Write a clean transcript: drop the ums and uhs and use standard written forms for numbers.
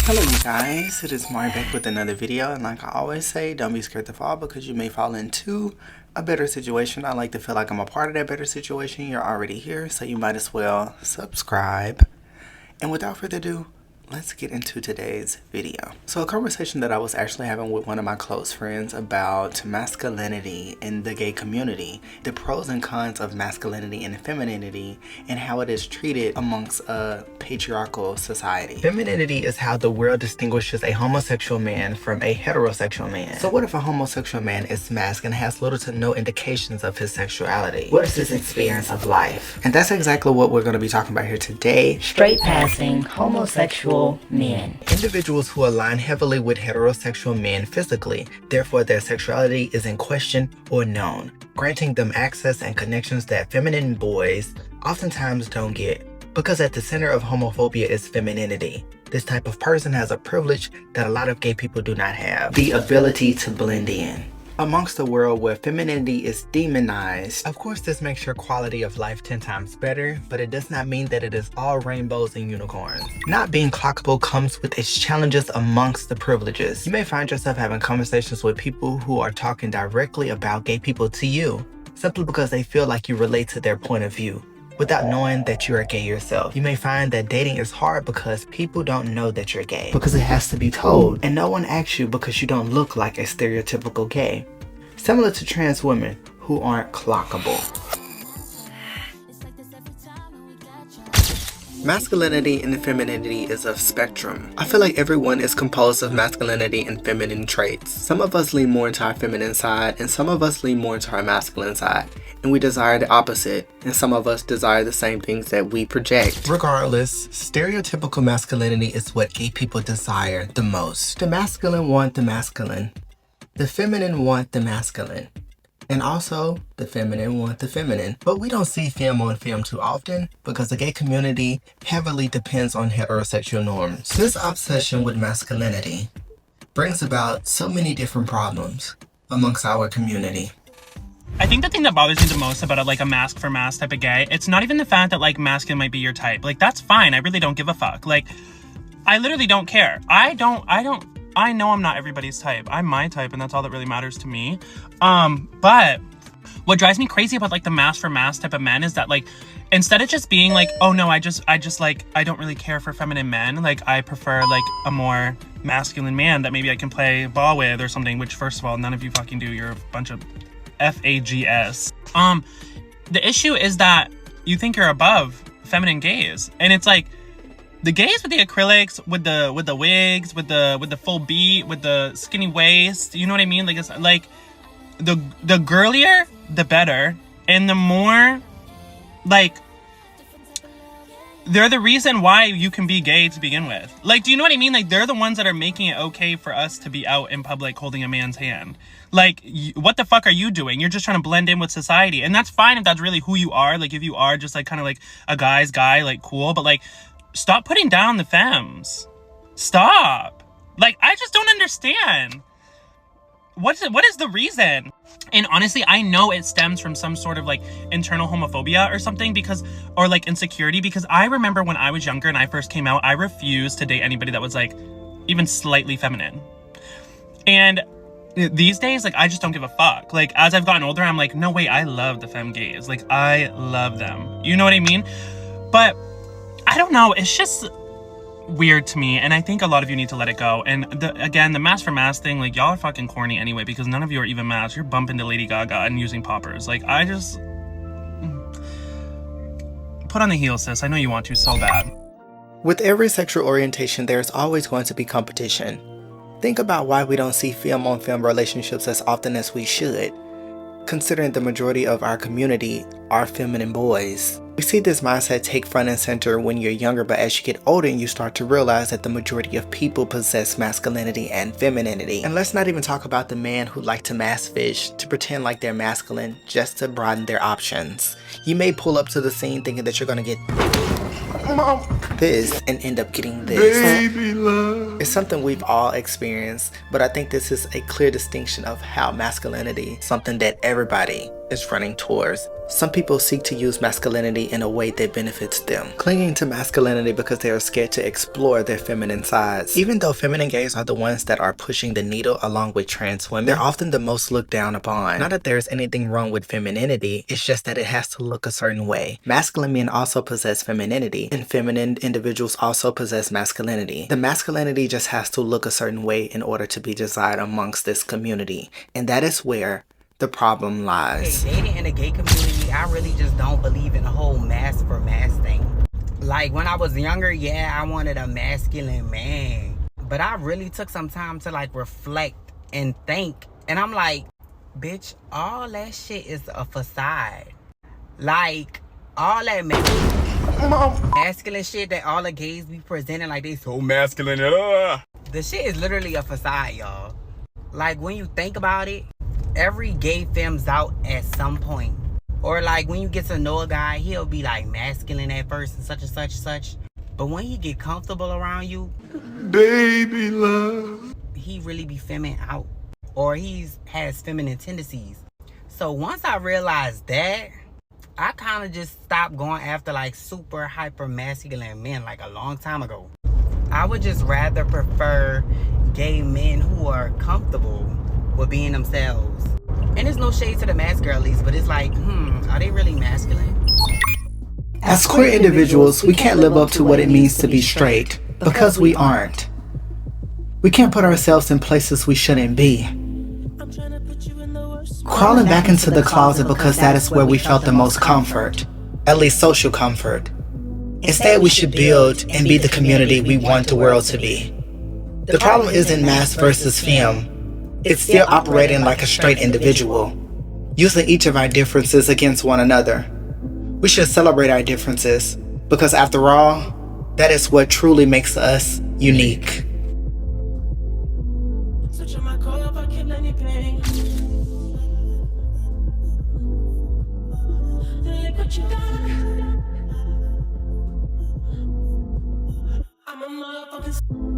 Hello you guys, it is Mari back with another video, and like I always say, don't be scared to fall because you may fall into a better situation. I like to feel like I'm a part of that better situation. You're already here, so you might as well subscribe. And without further ado, let's get into today's video. So a conversation that I was actually having with one of my close friends about masculinity in the gay community, the pros and cons of masculinity and femininity, and how it is treated amongst a patriarchal society. Femininity is how the world distinguishes a homosexual man from a heterosexual man. So what if a homosexual man is masc and has little to no indications of his sexuality? What is his experience of life? And that's exactly what we're going to be talking about here today. Straight passing homosexual men. Individuals who align heavily with heterosexual men physically, therefore their sexuality is in question or known, granting them access and connections that feminine boys oftentimes don't get. Because at the center of homophobia is femininity. This type of person has a privilege that a lot of gay people do not have: the ability to blend in. Amongst a world where femininity is demonized, of course this makes your quality of life 10 times better, but it does not mean that it is all rainbows and unicorns. Not being clockable comes with its challenges amongst the privileges. You may find yourself having conversations with people who are talking directly about gay people to you, simply because they feel like you relate to their point of view, without knowing that you are gay yourself. You may find that dating is hard because people don't know that you're gay, because it has to be told, and no one asks you because you don't look like a stereotypical gay. Similar to trans women who aren't clockable. Masculinity and femininity is a spectrum. I feel like everyone is composed of masculinity and feminine traits. Some of us lean more into our feminine side, and some of us lean more into our masculine side. And we desire the opposite, and some of us desire the same things that we project. Regardless, stereotypical masculinity is what gay people desire the most. The masculine want the masculine. The feminine want the masculine. And also, the feminine want the feminine. But we don't see film on film too often because the gay community heavily depends on heterosexual norms. This obsession with masculinity brings about so many different problems amongst our community. I think the thing that bothers me the most about a masc-for-masc type of gay, it's not even the fact that like masculine might be your type. Like that's fine. I really don't give a fuck. Like I literally don't care. I know I'm not everybody's type. I'm my type, and that's all that really matters to me. But what drives me crazy about like the masc-for-masc type of men is that like instead of just being like, oh no, I don't really care for feminine men. Like I prefer like a more masculine man that maybe I can play ball with or something, which first of all, none of you fucking do. You're a bunch of FAGS. The issue is that you think you're above feminine gays, and it's like the gays with the acrylics, with the wigs, with the full beat, with the skinny waist. You know what I mean? Like it's like the girlier, the better, and the more like they're the reason why you can be gay to begin with. Like, do you know what I mean? Like, they're the ones that are making it okay for us to be out in public holding a man's hand. Like, what the fuck are you doing? You're just trying to blend in with society. And that's fine if that's really who you are. Like, if you are just, like, kind of like a guy's guy, like, cool. But, like, stop putting down the femmes. Stop. Like, I just don't understand. What is the reason? And honestly, I know it stems from some sort of like internal homophobia or something or like insecurity, because I remember when I was younger and I first came out, I refused to date anybody that was like even slightly feminine. And these days, like, I just don't give a fuck. Like, as I've gotten older, I'm like, no, wait, I love the femme gays. Like, I love them. You know what I mean? But I don't know. It's just weird to me, and I think a lot of you need to let it go. And again, the masc-for-masc thing, like, y'all are fucking corny anyway, because none of you are even masc. You're bumping to Lady Gaga and using poppers. Like, I just put on the heels, sis. I know you want to so bad. With every sexual orientation, there's always going to be competition. Think about why we don't see film-on-film relationships as often as we should, considering the majority of our community are feminine boys. We see this mindset take front and center when you're younger, but as you get older and you start to realize that the majority of people possess masculinity and femininity. And let's not even talk about the men who like to mass fish to pretend like they're masculine just to broaden their options. You may pull up to the scene thinking that you're gonna get this and end up getting this. Baby love. It's something we've all experienced, but I think this is a clear distinction of how masculinity is something that everybody is running towards. Some people seek to use masculinity in a way that benefits them, clinging to masculinity because they are scared to explore their feminine sides. Even though feminine gays are the ones that are pushing the needle along with trans women, they're often the most looked down upon. Not that there's anything wrong with femininity, it's just that it has to look a certain way. Masculine men also possess femininity, and feminine individuals also possess masculinity. The masculinity just has to look a certain way in order to be desired amongst this community, and that is where the problem lies. Okay, dating in the gay community, I really just don't believe in the whole masc-for-masc thing. Like, when I was younger, yeah, I wanted a masculine man. But I really took some time to, like, reflect and think. And I'm like, bitch, all that shit is a facade. Like, all that masculine shit that all the gays be presenting like they so masculine. The shit is literally a facade, y'all. Like, when you think about it, every gay femme's out at some point. Or like when you get to know a guy, he'll be like masculine at first and such and such and such. But when he get comfortable around you, baby love, he really be feminine out. Or has feminine tendencies. So once I realized that, I kind of just stopped going after like super hyper masculine men like a long time ago. I would just rather prefer gay men who are comfortable with being themselves. And there's no shade to the masc girlies, but it's like, are they really masculine? As queer individuals, we can't live up to what it means to be straight, because we aren't. We can't put ourselves in places we shouldn't be. Crawling back into the closet because that is where we felt the most comfort, at least social comfort. Instead, we should build and be the community we want the world to be. The problem isn't masc versus femme. It's still operating like a straight individual, using each of our differences against one another. We should celebrate our differences, because after all, that is what truly makes us unique. I'm a motherfucking